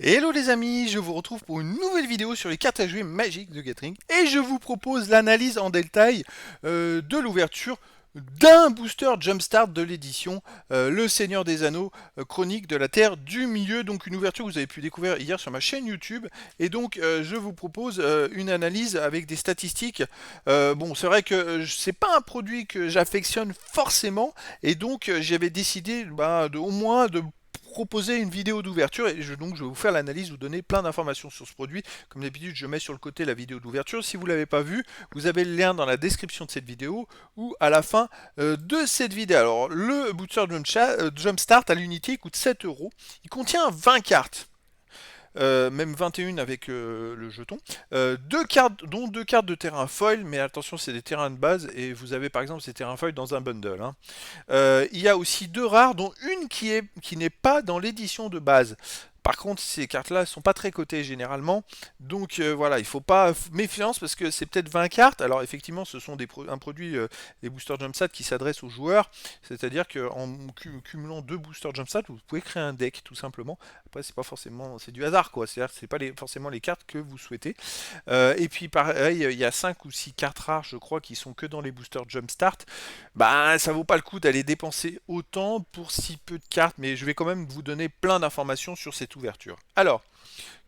Hello les amis, je vous retrouve pour une nouvelle vidéo sur les cartes à jouer magiques de Gathering et je vous propose l'analyse en détail de l'ouverture d'un booster Jumpstart de l'édition Le Seigneur des Anneaux, Chronique de la Terre du Milieu, donc une ouverture que vous avez pu découvrir hier sur ma chaîne YouTube. Et donc je vous propose une analyse avec des statistiques. Bon, c'est vrai que c'est pas un produit que j'affectionne forcément et donc j'avais décidé au moins de proposer une vidéo d'ouverture et donc je vais vous faire l'analyse, vous donner plein d'informations sur ce produit. Comme d'habitude, je mets sur le côté la vidéo d'ouverture. Si vous ne l'avez pas vue, vous avez le lien dans la description de cette vidéo ou à la fin de cette vidéo. Alors, le booster Jumpstart à l'unité coûte 7 euros. Il contient 20 cartes. Même 21 avec le jeton. Deux cartes, dont deux cartes de terrain foil, mais attention, c'est des terrains de base et vous avez par exemple ces terrains foil dans un bundle, hein. Il y a aussi deux rares, dont une qui n'est pas dans l'édition de base. Par contre, ces cartes-là ne sont pas très cotées généralement. Donc voilà, il ne faut pas méfiance parce que c'est peut-être 20 cartes. Alors effectivement, ce sont un produit, les boosters Jumpstart qui s'adressent aux joueurs. C'est-à-dire qu'en cumulant deux boosters Jumpstart, vous pouvez créer un deck tout simplement. Après, c'est pas forcément, c'est du hasard quoi. C'est-à-dire que c'est pas forcément les cartes que vous souhaitez. Et puis pareil, il y a 5 ou 6 cartes rares, je crois, qui sont que dans les boosters Jumpstart. Bah, ça vaut pas le coup d'aller dépenser autant pour si peu de cartes, mais je vais quand même vous donner plein d'informations sur cette ouverture. Alors,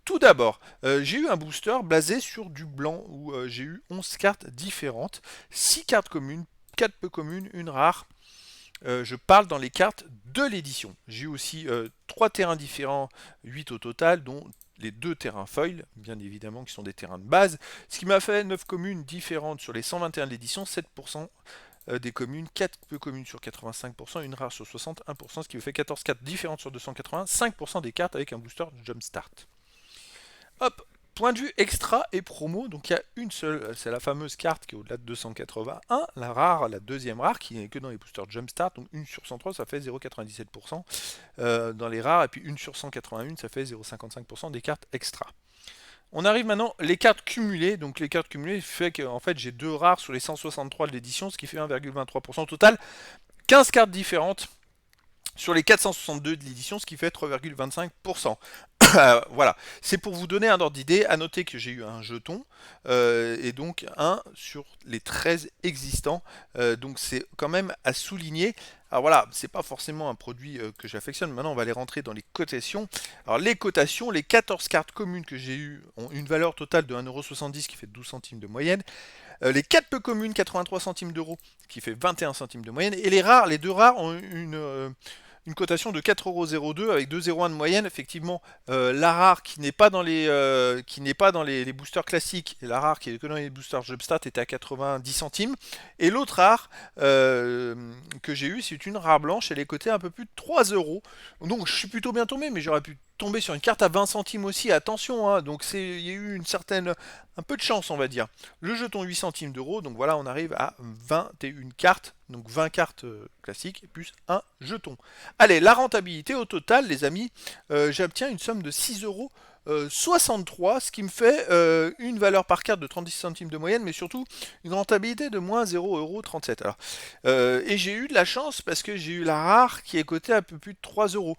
tout d'abord, j'ai eu un booster basé sur du blanc où j'ai eu 11 cartes différentes, 6 cartes communes, 4 peu communes, une rare. Je parle dans les cartes de l'édition. J'ai eu aussi 3 terrains différents, 8 au total, dont les 2 terrains foil, bien évidemment, qui sont des terrains de base. Ce qui m'a fait 9 communes différentes sur les 121 de l'édition, 7% des communes, 4 peu communes sur 85%, une rare sur 61%, ce qui me fait 14 cartes différentes sur 280, 5% des cartes avec un booster Jumpstart. Hop, point de vue extra et promo, donc il y a une seule, c'est la fameuse carte qui est au-delà de 281, la rare, la deuxième rare, qui n'est que dans les boosters Jumpstart, donc 1 sur 103, ça fait 0,97% dans les rares, et puis 1 sur 181, ça fait 0,55% des cartes extra. On arrive maintenant les cartes cumulées. Donc les cartes cumulées fait que en fait j'ai deux rares sur les 163 de l'édition, ce qui fait 1,23% au total. 15 cartes différentes sur les 462 de l'édition, ce qui fait 3,25%. Voilà, c'est pour vous donner un ordre d'idée. À noter que j'ai eu un jeton et donc un sur les 13 existants. Donc c'est quand même à souligner. Alors voilà, c'est pas forcément un produit que j'affectionne. Maintenant, on va aller rentrer dans les cotations. Alors les cotations, les 14 cartes communes que j'ai eues ont une valeur totale de 1,70€ qui fait 12 centimes de moyenne. Les 4 peu communes, 83 centimes d'euros, qui fait 21 centimes de moyenne. Et les rares, les deux rares ont une cotation de 4,02€ avec 2,01 de moyenne. Effectivement, la rare qui n'est pas dans les boosters classiques, et la rare qui est que dans les boosters Jumpstart était à 90 centimes. Et l'autre rare que j'ai eu, c'est une rare blanche, elle est cotée à un peu plus de 3€. Donc je suis plutôt bien tombé, mais j'aurais pu tomber sur une carte à 20 centimes aussi, attention, hein. Donc il y a eu un peu de chance, on va dire. Le jeton 8 centimes d'euros, donc voilà, on arrive à 21 cartes, donc 20 cartes classiques, plus un jeton. Allez, la rentabilité au total, les amis, j'obtiens une somme de 6,63 €, ce qui me fait une valeur par carte de 36 centimes de moyenne, mais surtout une rentabilité de moins 0,37 €. Alors, et j'ai eu de la chance parce que j'ai eu la rare qui est cotée à un peu plus de 3€.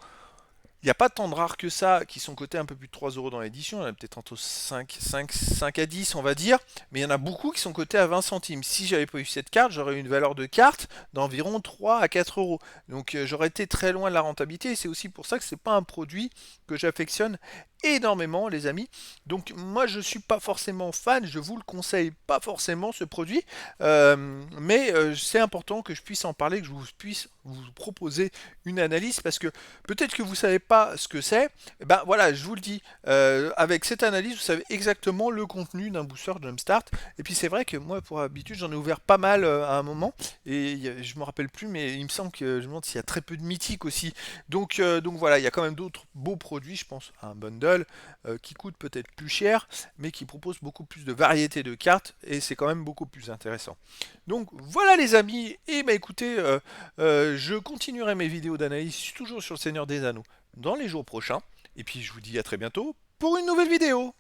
Il n'y a pas tant de rares que ça qui sont cotés un peu plus de 3€ dans l'édition. Il y en a peut-être entre 5 à 10, on va dire. Mais il y en a beaucoup qui sont cotés à 20 centimes. Si j'avais pas eu cette carte, j'aurais eu une valeur de carte d'environ 3 à 4€. Donc j'aurais été très loin de la rentabilité. Et c'est aussi pour ça que c'est pas un produit que j'affectionne énormément, les amis. Donc moi, je suis pas forcément fan. Je vous le conseille pas forcément, ce produit. Mais c'est important que je puisse en parler, que je puisse vous proposer une analyse parce que peut-être que vous savez pas ce que c'est. Et ben voilà, je vous le dis. Avec cette analyse, vous savez exactement le contenu d'un booster Jumpstart. Et puis c'est vrai que moi, pour habitude, j'en ai ouvert pas mal à un moment et je me rappelle plus, mais il me semble que je me demande s'il y a très peu de mythiques aussi. Donc voilà, il y a quand même d'autres beaux produits. Je pense à un bundle qui coûte peut-être plus cher, mais qui propose beaucoup plus de variété de cartes et c'est quand même beaucoup plus intéressant. Donc voilà les amis, et bah écoutez, je continuerai mes vidéos d'analyse toujours sur le Seigneur des Anneaux dans les jours prochains, et puis je vous dis à très bientôt pour une nouvelle vidéo.